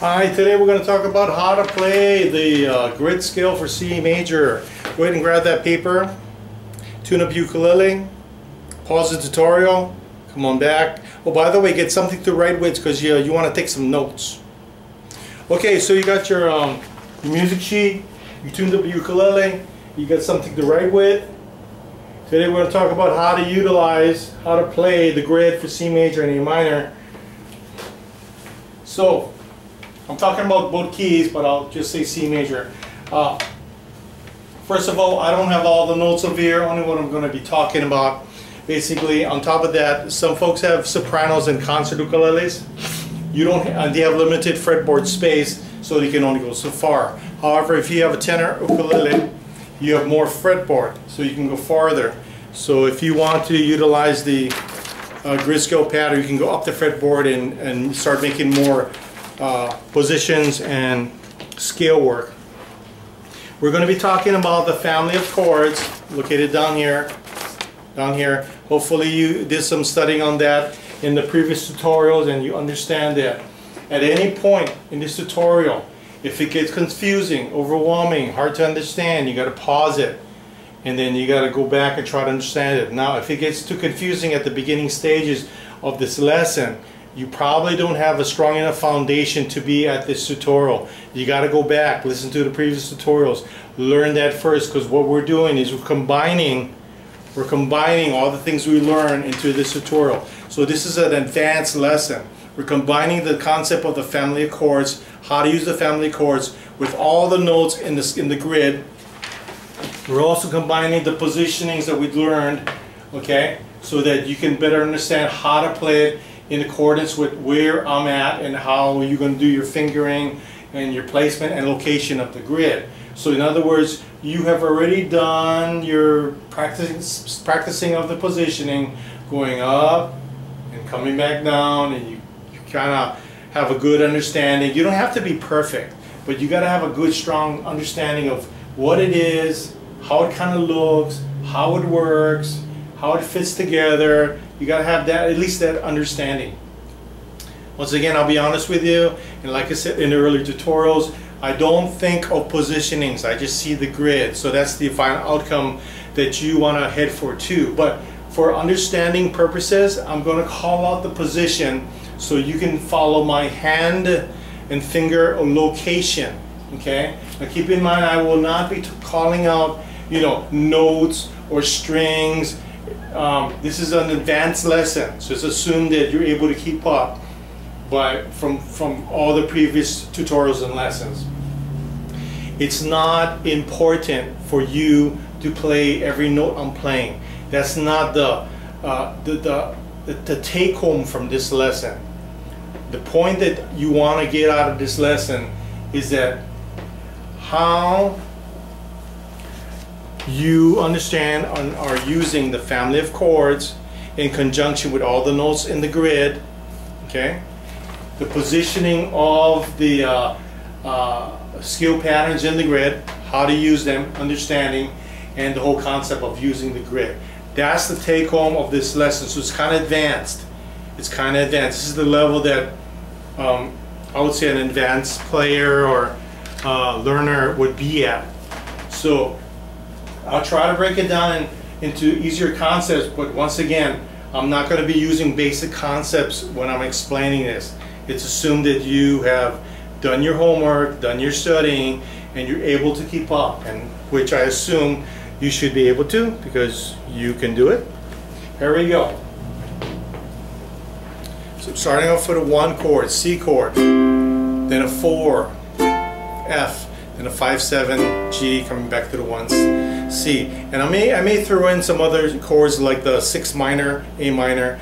Hi, today we're going to talk about how to play the grid scale for C major. Go ahead and grab that paper, tune up ukulele, pause the tutorial, come on back. Oh, by the way, get something to write with because you want to take some notes. Okay, so you got your music sheet, you tuned up the ukulele, you got something to write with. Today we're going to talk about how to play the grid for C major and A minor. So, I'm talking about both keys, but I'll just say C major. First of all, I don't have all the notes over here, only what I'm going to be talking about. Basically, on top of that, some folks have sopranos and concert ukuleles. They have limited fretboard space, so they can only go so far. However, if you have a tenor ukulele, you have more fretboard, so you can go farther. So if you want to utilize the grid scale pattern, you can go up the fretboard and start making more positions and scale work. We're going to be talking about the family of chords located down here. Hopefully you did some studying on that in the previous tutorials and you understand that at any point in this tutorial, if it gets confusing, overwhelming, hard to understand, you got to pause it and then you got to go back and try to understand it. Now if it gets too confusing at the beginning stages of this lesson, you probably don't have a strong enough foundation to be at this tutorial. You got to go back, listen to the previous tutorials, learn that first, because what we're doing is we're combining all the things we learn into this tutorial. So this is an advanced lesson. We're combining the concept of the family of chords, how to use the family of chords with all the notes in the grid. We're also combining the positionings that we learned, okay, so that you can better understand how to play it in accordance with where I'm at and how you're going to do your fingering and your placement and location of the grid. So in other words, you have already done your practicing of the positioning, going up and coming back down, and you kind of have a good understanding. You don't have to be perfect, but you got to have a good, strong understanding of what it is, how it kind of looks, how it works, how it fits together. You got to have that, at least that understanding. Once again, I'll be honest with you, and like I said in the earlier tutorials, I don't think of positionings, I just see the grid. So that's the final outcome that you want to head for too. But for understanding purposes, I'm going to call out the position so you can follow my hand and finger location. Okay? Now keep in mind, I will not be calling out, notes or strings. This is an advanced lesson, so it's assumed that you're able to keep up from all the previous tutorials and lessons. It's not important for you to play every note I'm playing. That's not the take home from this lesson. The point that you want to get out of this lesson is that how you understand and are using the family of chords in conjunction with all the notes in the grid, okay? The positioning of the scale patterns in the grid, how to use them, understanding, and the whole concept of using the grid. That's the take home of this lesson. So it's kind of advanced. It's kind of advanced. This is the level that I would say an advanced player or learner would be at. So I'll try to break it down into easier concepts, but once again, I'm not going to be using basic concepts when I'm explaining this. It's assumed that you have done your homework, done your studying, and you're able to keep up, and which I assume you should be able to because you can do it. Here we go. So starting off with a 1 chord, C chord, then a 4, F, and a 5-7 G, coming back to the 1 C. And I may throw in some other chords like the 6 minor, A minor,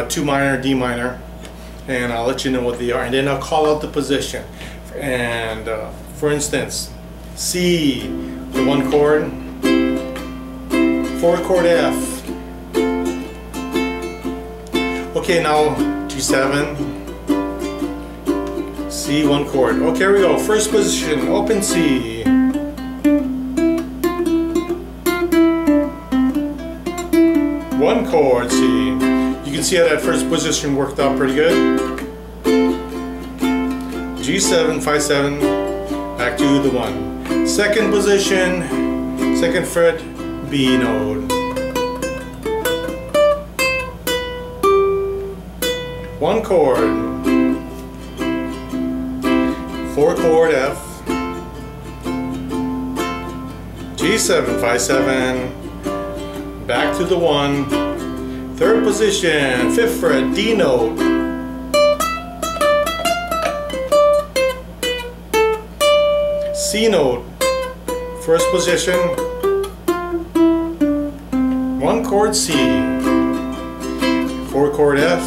2 minor, D minor, and I'll let you know what they are. And then I'll call out the position. And for instance, C, the 1 chord, 4 chord F. Okay, now G7. C, 1 chord. Okay, here we go. First position, open C. 1 chord C. You can see how that first position worked out pretty good. G7, 5/7, back to the 1. Second position, 2nd fret, B note. 1 chord, 4 chord F, G7, 5/7, back to the 1. 3rd position, 5th fret, D note. C note, 1st position, 1 chord C, 4 chord F,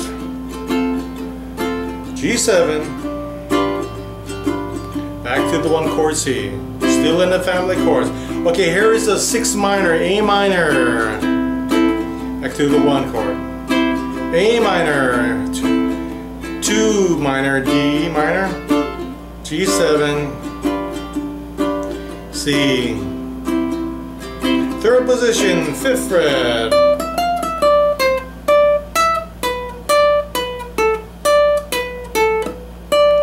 G7, back to the 1 chord C, still in the family chords. Okay, here is a 6 minor, A minor, back to the 1 chord, A minor, 2 minor, D minor, G7, C, 3rd position, 5th fret,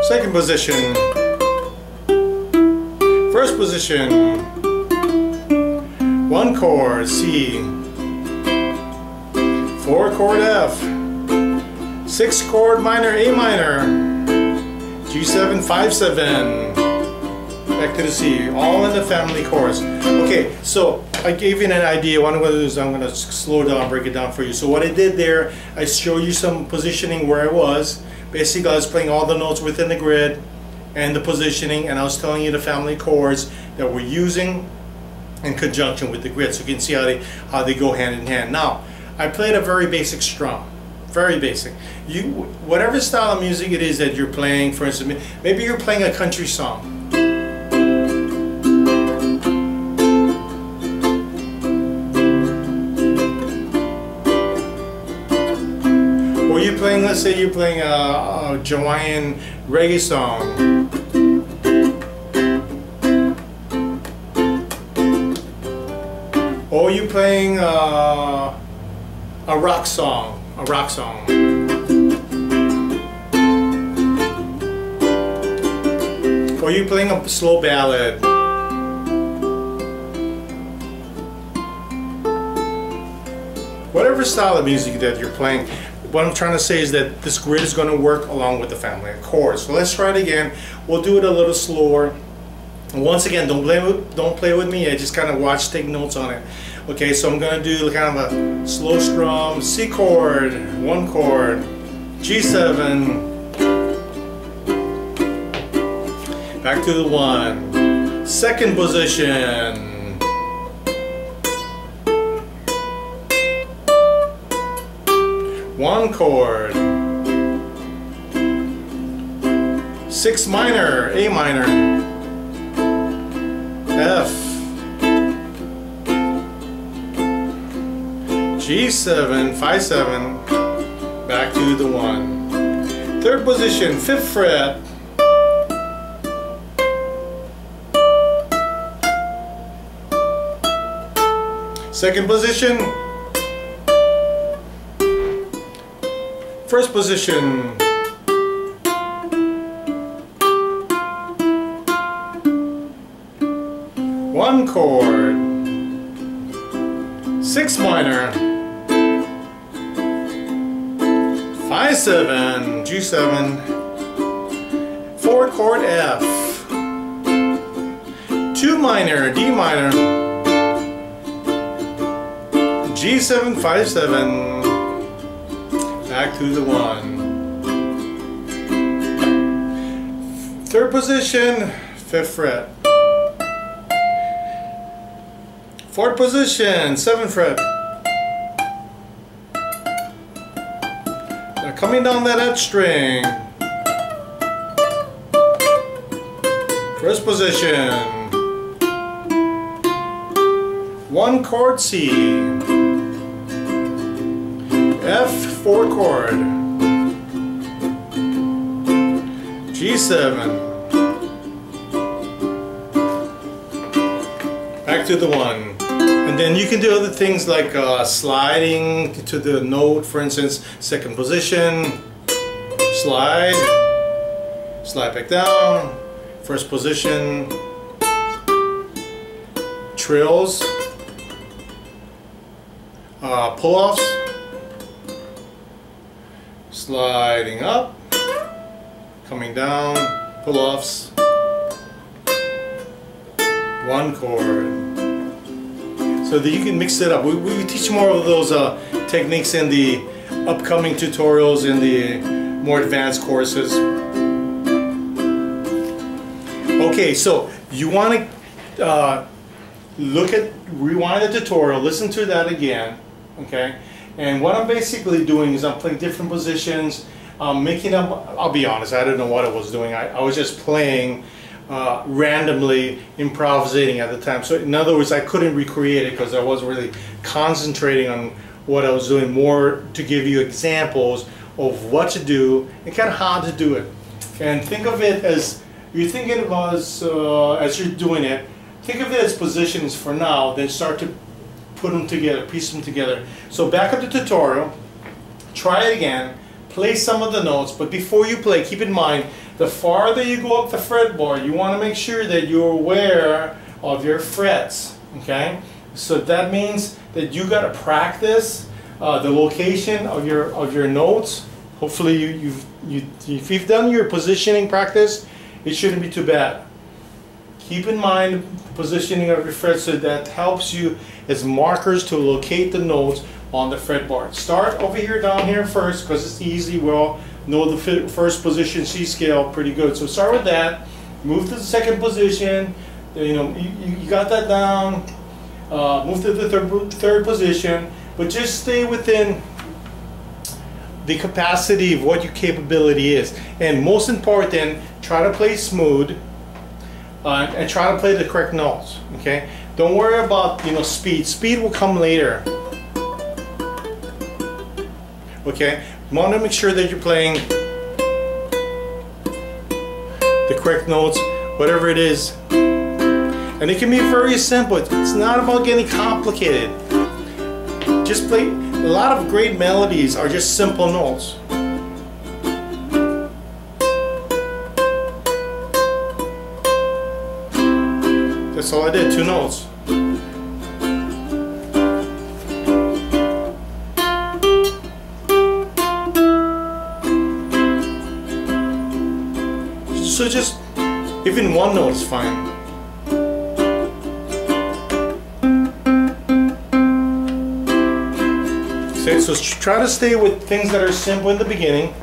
second position, 1st position, 1 chord C, 4 chord F, 6 chord minor, A minor, G7, 5/7, back to the C, all in the family chords. Okay, so I gave you an idea. What I'm going to do is I'm going to slow down, break it down for you. So what I did there, I showed you some positioning where I was. Basically, I was playing all the notes within the grid and the positioning, and I was telling you the family chords that we're using in conjunction with the grid, so you can see how they go hand in hand. Now, I played a very basic strum. Very basic. Whatever style of music it is that you're playing, for instance, maybe you're playing a country song. Or you're playing, let's say you're playing a Hawaiian reggae song. Or you're playing a rock song. Or you're playing a slow ballad. Whatever style of music that you're playing, what I'm trying to say is that this grid is going to work along with the family of chords. So let's try it again. We'll do it a little slower. And once again, don't play with me. I just kind of watch, take notes on it. Okay, so I'm going to do kind of a slow strum, C chord, 1 chord, G7, back to the 1, 2nd position, one chord, 6 minor, A minor, F, G7, 5/7, back to the 1. 3rd position, 5th fret, second position, 1st position, one chord, 6 minor, 5/7, G7, 4 chord F, 2 minor, D minor, G7, 5/7, back to the 1. 3rd position, 5th fret. 4th position, 7th fret. Now coming down that F string. 1st position. 1 chord C. F, 4 chord. G7. Back to the 1. And then you can do other things like sliding to the note, for instance, 2nd position, slide, slide back down, first position, trills, pull-offs, sliding up, coming down, pull-offs, one chord. So that you can mix it up. We teach more of those techniques in the upcoming tutorials in the more advanced courses. Okay, so you want to rewind the tutorial, listen to that again, okay? And what I'm basically doing is I'm playing different positions, making up, I'll be honest, I don't know what I was doing. I was just playing randomly, improvisating at the time. So in other words, I couldn't recreate it because I wasn't really concentrating on what I was doing, more to give you examples of what to do and kind of how to do it. And think of it as, you're thinking about as you're doing it, think of it as positions for now, then start to put them together, piece them together. So back up the tutorial, try it again, play some of the notes, but before you play, keep in mind, the farther you go up the fretboard, you want to make sure that you're aware of your frets, okay? So that means that you got to practice the location of your notes. Hopefully if you've done your positioning practice, it shouldn't be too bad. Keep in mind positioning of your frets, so that helps you as markers to locate the notes on the fretboard. Start over here, down here first, because it's easy. We'll know the first position C scale pretty good. So start with that. Move to the second position. You know, you got that down. Move to the third position, but just stay within the capacity of what your capability is. And most important, try to play smooth and try to play the correct notes. Okay, don't worry about speed. Speed will come later. Okay, you want to make sure that you're playing the correct notes, whatever it is. And it can be very simple. It's not about getting complicated. Just play. A lot of great melodies are just simple notes. That's all I did, 2 notes. So just, even 1 note is fine. So try to stay with things that are simple in the beginning.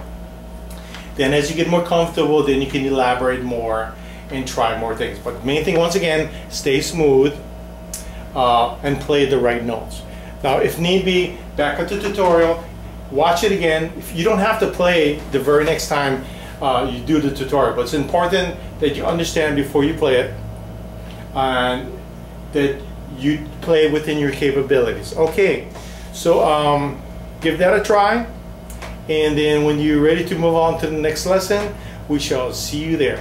Then as you get more comfortable, then you can elaborate more and try more things. But the main thing, once again, stay smooth and play the right notes. Now, if need be, back up to the tutorial, watch it again. If you don't have to play the very next time you do the tutorial, but it's important that you understand before you play it and that you play within your capabilities. Okay, so give that a try, and then when you're ready to move on to the next lesson, we shall see you there.